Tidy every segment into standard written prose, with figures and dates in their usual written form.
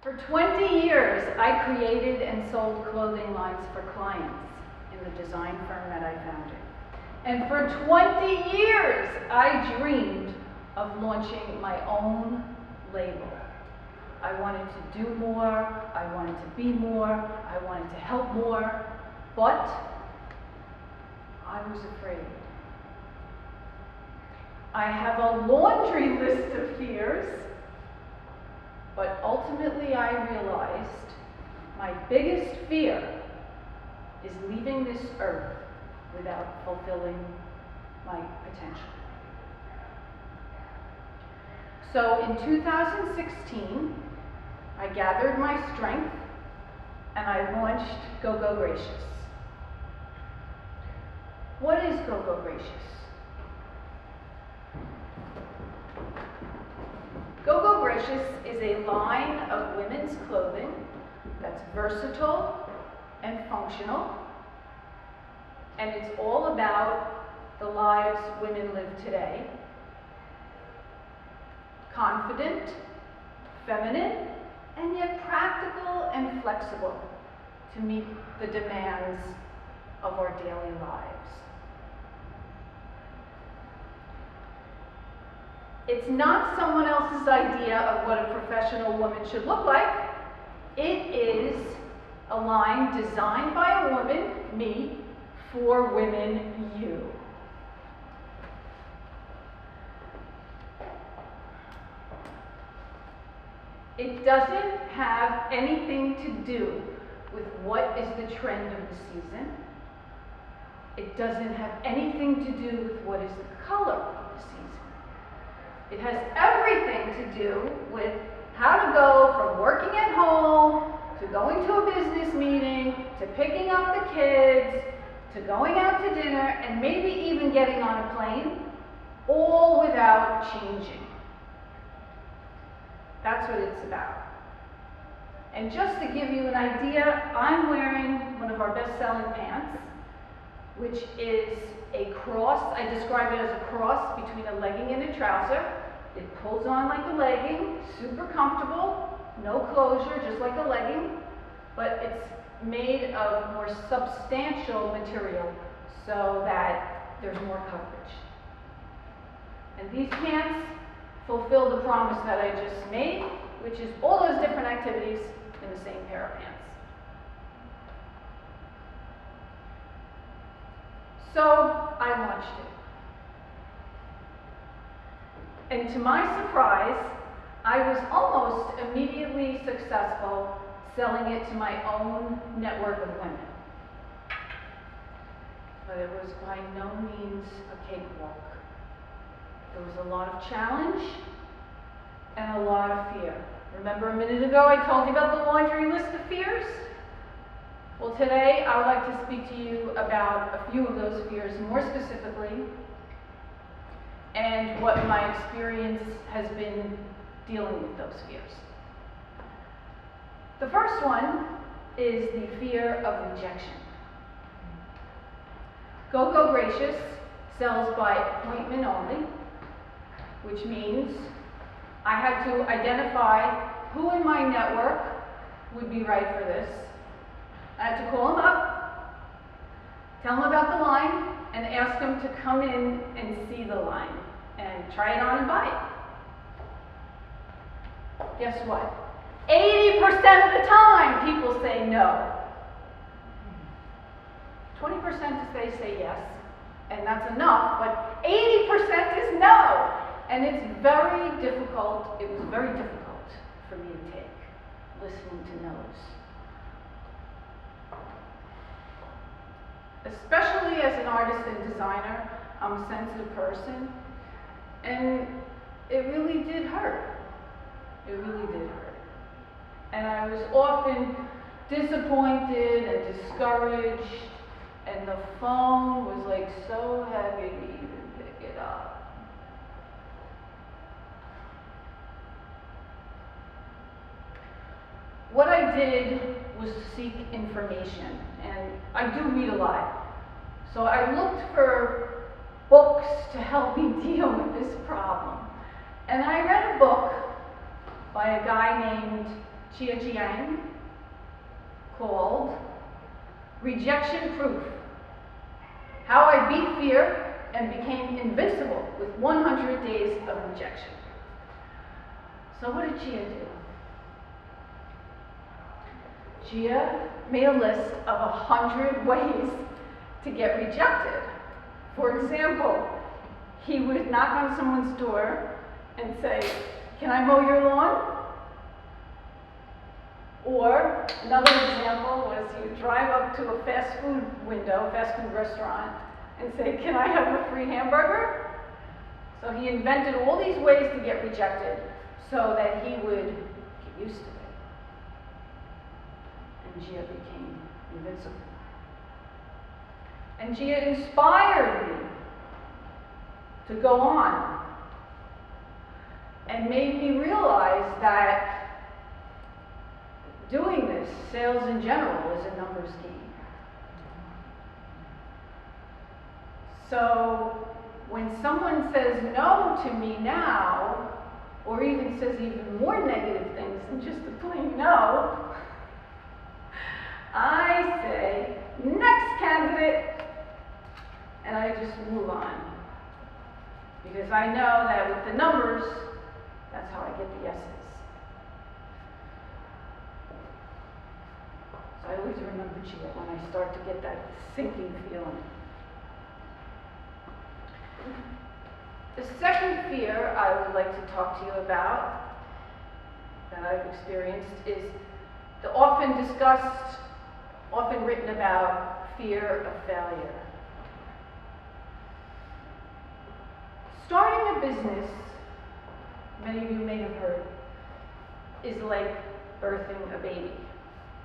For 20 years, I created and sold clothing lines for clients in the design firm that I founded. And for 20 years, I dreamed of launching my own label. I wanted to do more, I wanted to be more, I wanted to help more, but I was afraid. I have a laundry list of fears, but ultimately I realized my biggest fear is leaving this earth without fulfilling my potential. So in 2016, I gathered my strength and I launched GOGOgracious. What is GOGOgracious? GOGOgracious is a line of women's clothing that's versatile and functional, and it's all about the lives women live today. Confident, feminine, and yet practical and flexible to meet the demands of our daily lives. It's not someone else's idea of what a professional woman should look like. It is a line designed by a woman, me, for women, you. It doesn't have anything to do with what is the trend of the season. It doesn't have anything to do with what is the color of the season. It has everything to do with how to go from working at home, to going to a business meeting, to picking up the kids, to going out to dinner, and maybe even getting on a plane, all without changing. That's what it's about. And just to give you an idea, I'm wearing one of our best-selling pants, which is a cross. I describe it as a cross between a legging and a trouser. It pulls on like a legging, super comfortable, no closure, just like a legging, but it's made of more substantial material so that there's more coverage. And these pants fulfill the promise that I just made, which is all those different activities in the same pair of pants. So I launched it. And to my surprise, I was almost immediately successful selling it to my own network of women. But it was by no means a cakewalk. There was a lot of challenge and a lot of fear. Remember a minute ago I told you about the laundry list of fears? Well, today I would like to speak to you about a few of those fears more specifically, and what my experience has been dealing with those fears. The first one is the fear of rejection. GOGOgracious sells by appointment only, which means I had to identify who in my network would be right for this. I had to call them up, tell them about the line, and ask them to come in and see the line and try it on and buy it. Guess what? 80% of the time people say no. 20% they say yes, and that's enough, but 80% is no. And it's very difficult, it was very difficult for me to take, listening to no's. Especially as an artist and designer, I'm a sensitive person, and it really did hurt. It really did hurt. And I was often disappointed and discouraged, and the phone was like so heavy to even pick it up. What I did was seek information, and I do read a lot. So I looked for books to help me deal with this problem. And I read a book by a guy named Jiang called Rejection Proof: How I Beat Fear and Became Invincible with 100 Days of Rejection. So what did Jia do? Jia made a list of 100 ways to get rejected. For example, he would knock on someone's door and say, "Can I mow your lawn?" Or another example was he would drive up to a fast food restaurant, and say, "Can I have a free hamburger?" So he invented all these ways to get rejected so that he would get used to it. And Jia became invincible. And Jia inspired me to go on and made me realize that doing this, sales in general, is a numbers game. So when someone says no to me now, or even says even more negative things than just a plain no, I say, "Next candidate," and I just move on. Because I know that with the numbers, that's how I get the yeses. So I always remember Jia when I start to get that sinking feeling. The second fear I would like to talk to you about, that I've experienced, is the often discussed, often written about fear of failure. Starting a business, many of you may have heard, is like birthing a baby.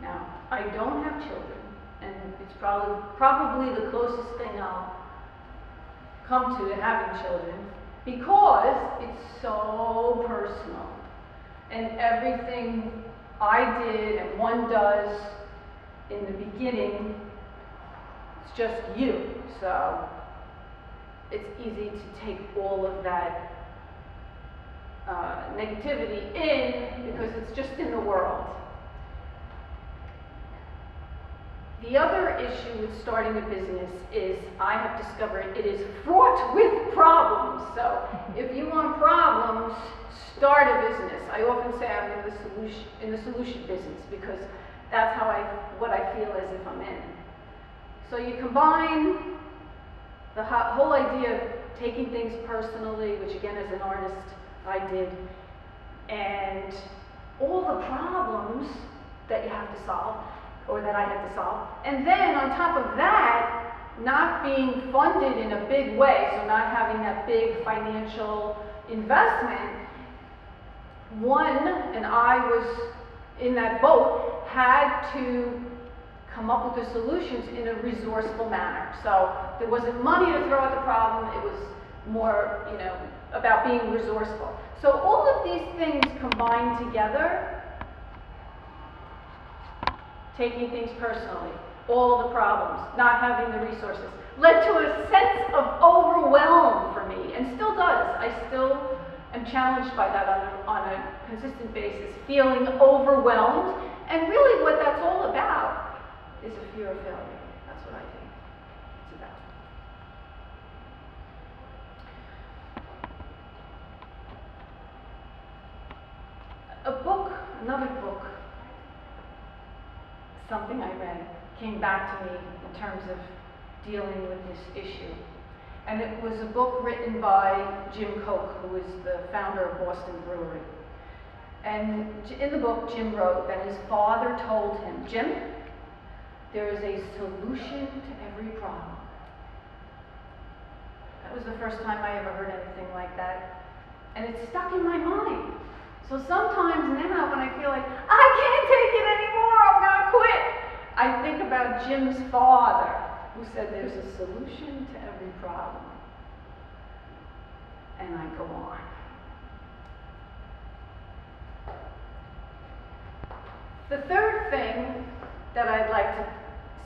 Now, I don't have children, and it's probably the closest thing I'll come to having children, because it's so personal. And everything I did and one does in the beginning, it's just you. So it's easy to take all of that negativity in because it's just in the world. The other issue with starting a business is I have discovered it is fraught with problems. So if you want problems, start a business. I often say I'm in the solution business because that's what I feel as if I'm in. So you combine the whole idea of taking things personally, which again as an artist I did, and all the problems that you have to solve, or that I had to solve. And then on top of that, not being funded in a big way, so not having that big financial investment, and I was in that boat, had to come up with the solutions in a resourceful manner. So there wasn't money to throw at the problem, it was more, about being resourceful. So all of these things combined together, taking things personally, all the problems, not having the resources, led to a sense of overwhelm for me, and still does. I still am challenged by that on a consistent basis, feeling overwhelmed. And really what that's all about is a fear of failure. That's what I think it's about. Another book, something I read, came back to me in terms of dealing with this issue. And it was a book written by Jim Koch, who is the founder of Boston Brewery. And in the book, Jim wrote that his father told him, "Jim, there is a solution to every problem." That was the first time I ever heard anything like that. And it stuck in my mind. So sometimes now when I feel like, I can't take it anymore, I'm gonna quit, I think about Jim's father, who said there's a solution to every problem. And I go on. The third thing that I'd like to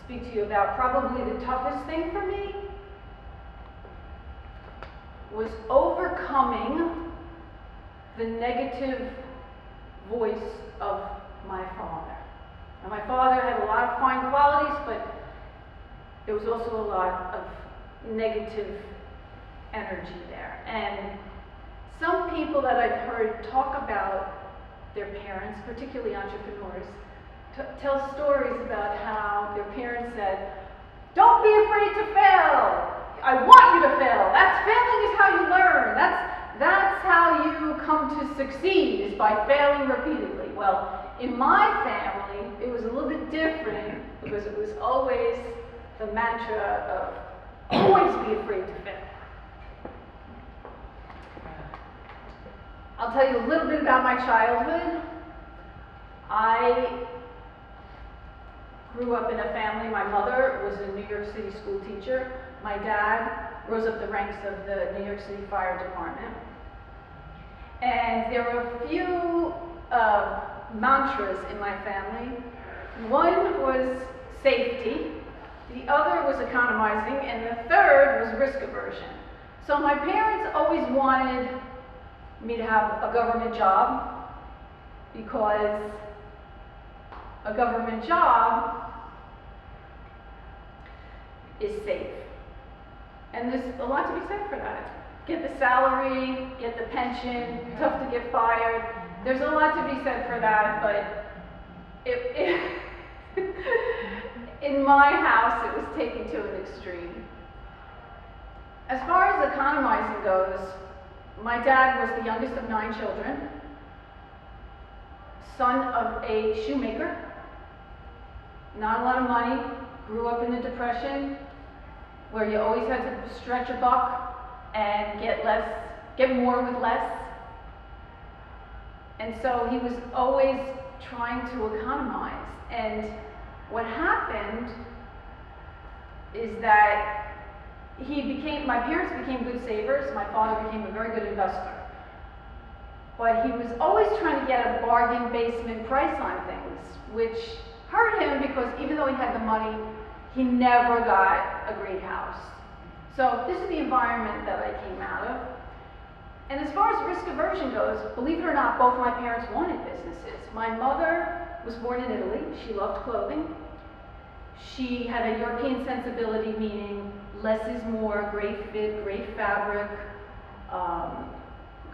speak to you about, probably the toughest thing for me, was overcoming the negative voice of my father. And my father had a lot of fine qualities, but there was also a lot of negative energy there. And some people that I've heard talk about their parents, particularly entrepreneurs, tell stories about how their parents said, "Don't be afraid to fail. I want you to fail. Failing is how you learn. That's how you come to succeed, is by failing repeatedly." Well, in my family, it was a little bit different, because it was always the mantra of always be afraid to fail. I'll tell you a little bit about my childhood. I grew up in a family. My mother was a New York City school teacher. My dad rose up the ranks of the New York City Fire Department. And there were a few mantras in my family. One was safety, the other was economizing, and the third was risk aversion. So my parents always wanted me to have a government job, because a government job is safe. And there's a lot to be said for that. Get the salary, get the pension, tough to get fired. There's a lot to be said for that, but in my house, it was taken to an extreme. As far as economizing goes, my dad was the youngest of 9 children, son of a shoemaker, not a lot of money, grew up in the Depression, where you always had to stretch a buck and get more with less. And so he was always trying to economize. And what happened is that my parents became good savers. My father became a very good investor. But he was always trying to get a bargain basement price on things, which hurt him, because even though he had the money, he never got a great house. So this is the environment that I came out of. And as far as risk aversion goes, believe it or not, both my parents wanted businesses. My mother was born in Italy. She loved clothing. She had a European sensibility, meaning less is more, great fit, great fabric,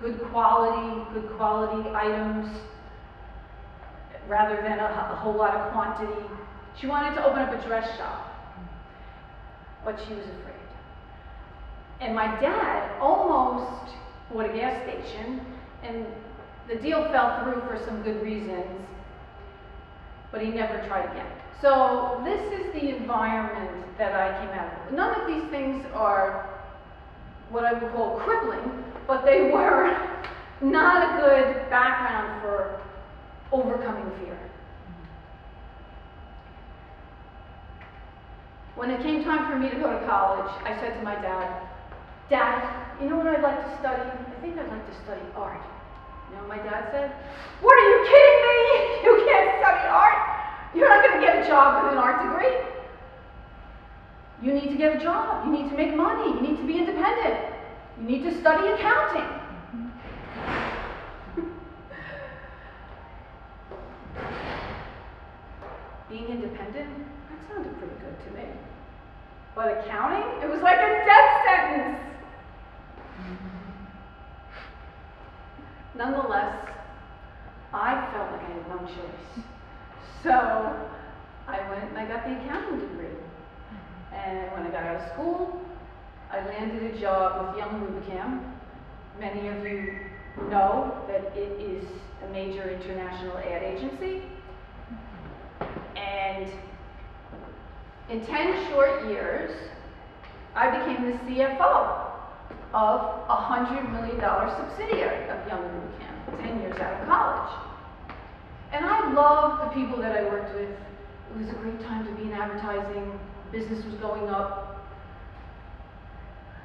good quality items, rather than a whole lot of quantity. She wanted to open up a dress shop, but she was afraid. And my dad almost bought a gas station, and the deal fell through for some good reasons, but he never tried again. So this is the environment that I came out of. None of these things are what I would call crippling, but they were not a good background for overcoming fear. When it came time for me to go to college, I said to my dad, "Dad, you know what I'd like to study? I think I'd like to study art." You know what my dad said? "What, are you kidding me? You can't study art? You're not going to get a job with an art degree. You need to get a job. You need to make money. You need to be independent. You need to study accounting." Being independent? That sounded pretty good to me. But accounting? It was like a death sentence. Nonetheless, I felt like I had one choice. So I went and I got the accounting degree. And when I got out of school, I landed a job with Young Rubicam. Many of you know that it is a major international ad agency. And in 10 short years, I became the CFO of a $100 million subsidiary of Young Rubicam, 10 years out of college. And I loved the people that I worked with. It was a great time to be in advertising. Business was going up.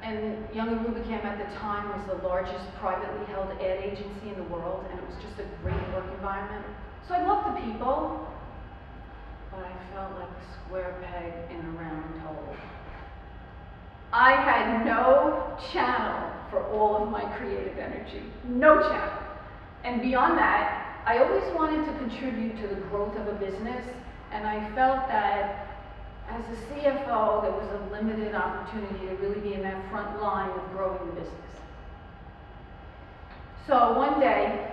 And Young Rubicam at the time was the largest privately held ad agency in the world, and it was just a great work environment. So I loved the people, but I felt like a square peg in a round hole. I had no channel for all of my creative energy. No channel. And beyond that, I always wanted to contribute to the growth of a business, and I felt that as a CFO, there was a limited opportunity to really be in that front line of growing the business. So one day,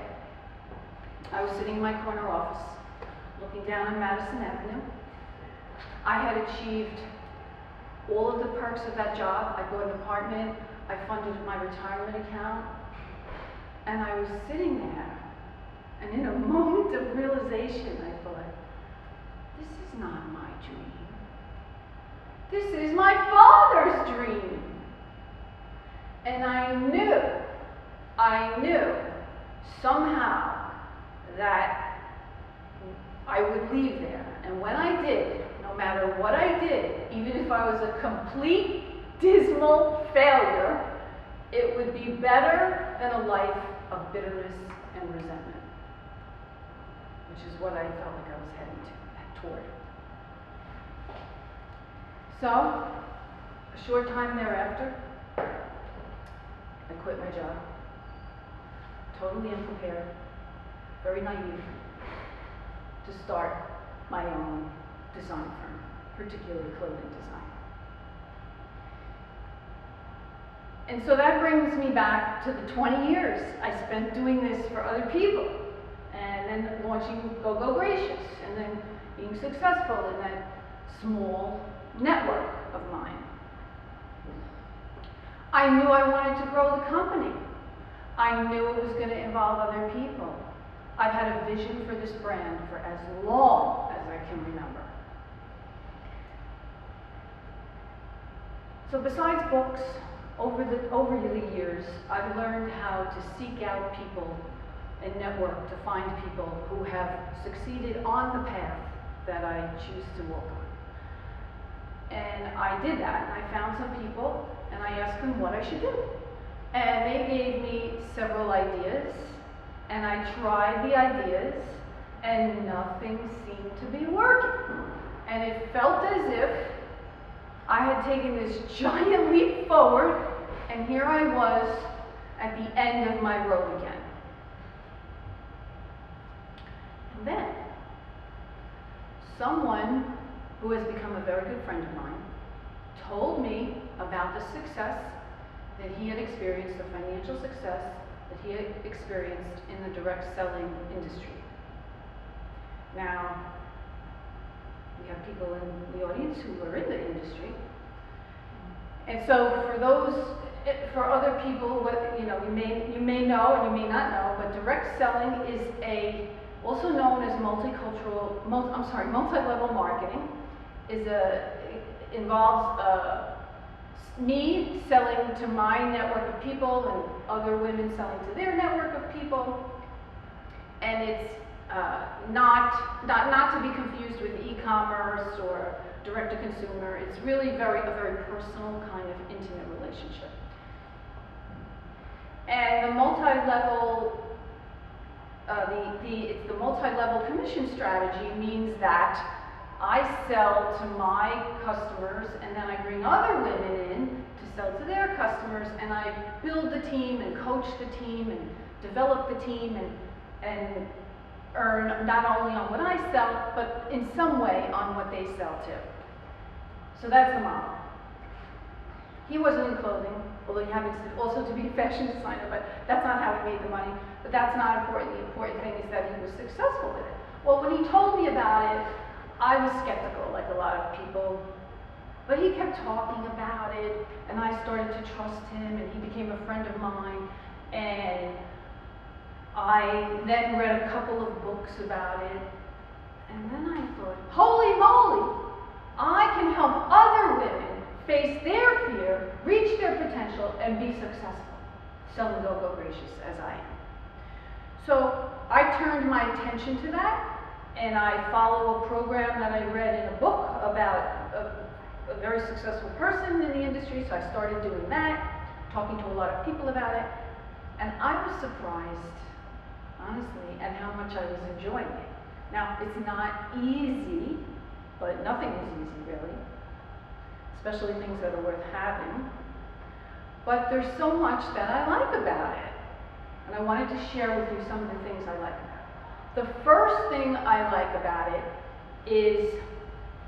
I was sitting in my corner office, looking down on Madison Avenue. I had achieved all of the perks of that job. I bought an apartment, I funded my retirement account, and I was sitting there, and in a moment of realization, I thought, this is not my dream. This is my father's dream. And I knew somehow that I would leave there. And when I did, no matter what I did, even if I was a complete dismal failure, it would be better than a life of bitterness and resentment, which is what I felt like I was heading toward. So, a short time thereafter, I quit my job, totally unprepared, very naive, to start my own design firm, particularly clothing design. And so that brings me back to the 20 years I spent doing this for other people, and then launching GOGOgracious, and then being successful in that small network of mine. I knew I wanted to grow the company. I knew it was going to involve other people. I've had a vision for this brand for as long as I can remember. So besides books, over the years, I've learned how to seek out people and network to find people who have succeeded on the path that I choose to walk on. And I did that, and I found some people, and I asked them what I should do. And they gave me several ideas, and I tried the ideas, and nothing seemed to be working. And it felt as if I had taken this giant leap forward, and here I was at the end of my road again. And then, someone who has become a very good friend of mine told me about the success that he had experienced, the financial success that he had experienced in the direct selling industry. Now, we have people in the audience who are in the industry. And so for other people, you may know and you may not know, but direct selling is also known as multi-level marketing. Involves me selling to my network of people and other women selling to their network of people. And it's not to be confused with e-commerce or direct-to-consumer. It's really a very personal kind of intimate relationship. And the multi-level the multi-level commission strategy means that I sell to my customers, and then I bring other women in to sell to their customers, and I build the team and coach the team and develop the team and earn not only on what I sell, but in some way on what they sell too. So that's the model. He wasn't in clothing, although he happens also to be a fashion designer, but that's not how he made the money. But that's not important. The important thing is that he was successful with it. Well, when he told me about it, I was skeptical, like a lot of people. But he kept talking about it, and I started to trust him, and he became a friend of mine. And I then read a couple of books about it, and then I thought, holy moly, I can help other women face their fear, reach their potential, and be successful, selling GOGOgracious as I am. So I turned my attention to that, and I follow a program that I read in a book about a very successful person in the industry, so I started doing that, talking to a lot of people about it, and I was surprised, honestly, at how much I was enjoying it. Now, it's not easy, but nothing is easy, really, especially things that are worth having, but there's so much that I like about it, and I wanted to share with you some of the things I like about it. The first thing I like about it is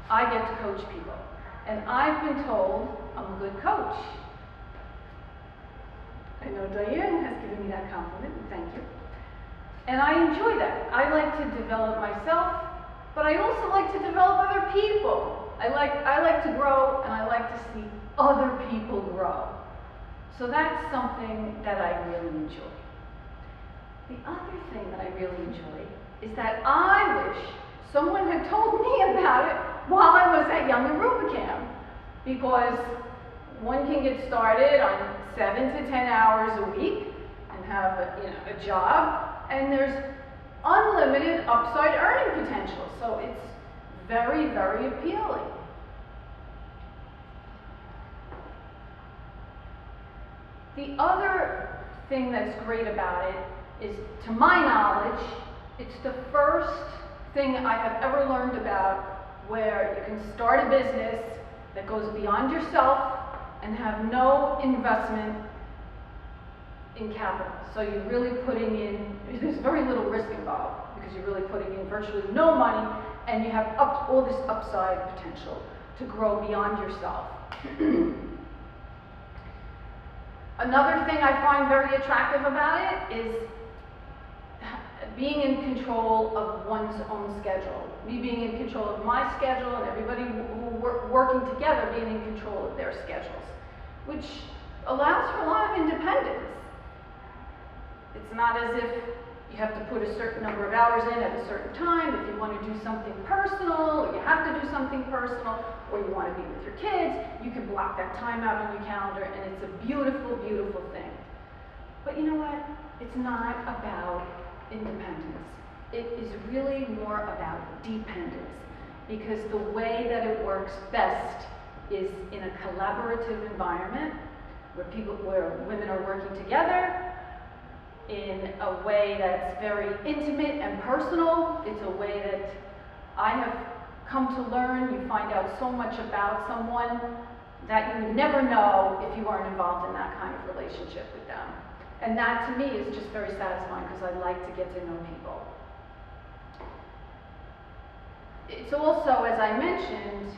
I get to coach people. And I've been told I'm a good coach. I know Diane has given me that compliment, and thank you. And I enjoy that. I like to develop myself, but I also like to develop other people. I like to grow, and I like to see other people grow. So that's something that I really enjoy. The other thing that I really enjoy is that I wish someone had told me about it while I was at Young and Rubicam, because one can get started on 7 to 10 hours a week and have a job, and there's unlimited upside earning potential. So it's very, very appealing. The other thing that's great about it is, to my knowledge, it's the first thing I have ever learned about where you can start a business that goes beyond yourself and have no investment in capital. So you're really putting in, there's very little risk involved because you're really putting in virtually no money, and you have all this upside potential to grow beyond yourself. Another thing I find very attractive about it is being in control of one's own schedule. Me being in control of my schedule, and everybody working together being in control of their schedules, which allows for a lot of independence. It's not as if you have to put a certain number of hours in at a certain time. If you want to do something personal, or you have to do something personal, or you want to be with your kids, you can block that time out on your calendar, and it's a beautiful, beautiful thing. But you know what? It's not about independence. It is really more about dependence, because the way that it works best is in a collaborative environment where women are working together in a way that's very intimate and personal. It's a way that I have come to learn. You find out so much about someone that you would never know if you weren't involved in that kind of relationship with them. And that, to me, is just very satisfying, because I like to get to know people. It's also, as I mentioned,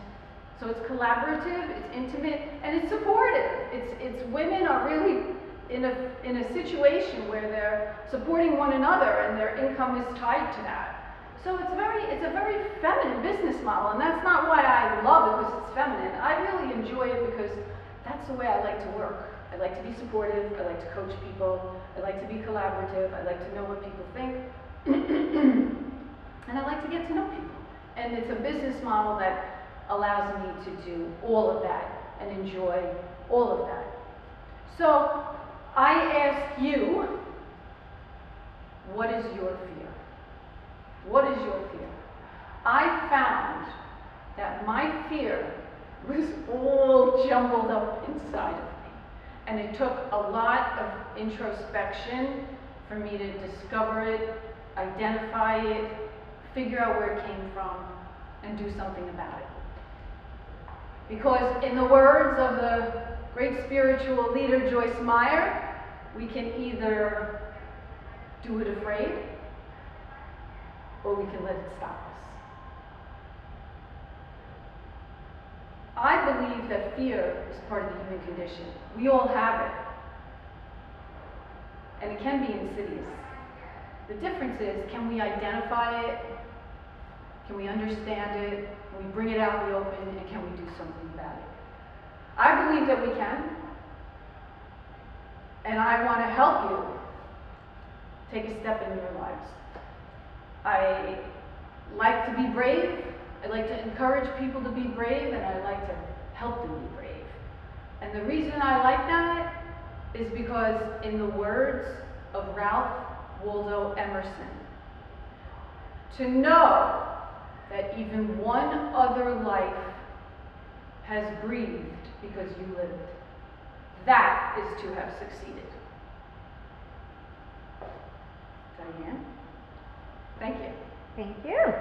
so it's collaborative, it's intimate, and it's supportive. It's women are really in a situation where they're supporting one another, and their income is tied to that. So it's a very feminine business model, and that's not why I love it because it's feminine. I really enjoy it because that's the way I like to work. I like to be supportive, I like to coach people, I like to be collaborative, I like to know what people think, and I like to get to know people. And it's a business model that allows me to do all of that and enjoy all of that. So I ask you, what is your fear? What is your fear? I found that my fear was all jumbled up inside of me. And it took a lot of introspection for me to discover it, identify it, figure out where it came from, and do something about it. Because in the words of the great spiritual leader Joyce Meyer, we can either do it afraid, or we can let it stop us. I believe that fear is part of the human condition. We all have it. And it can be insidious. The difference is, can we identify it? Can we understand it? Can we bring it out in the open? And can we do something about it? I believe that we can. And I want to help you take a step in your lives. I like to be brave. I like to encourage people to be brave, and I like to help them be brave. And the reason I like that is because, in the words of Ralph Waldo Emerson, to know that even one other life has breathed because you lived, that is to have succeeded. Diane? Thank you. Thank you.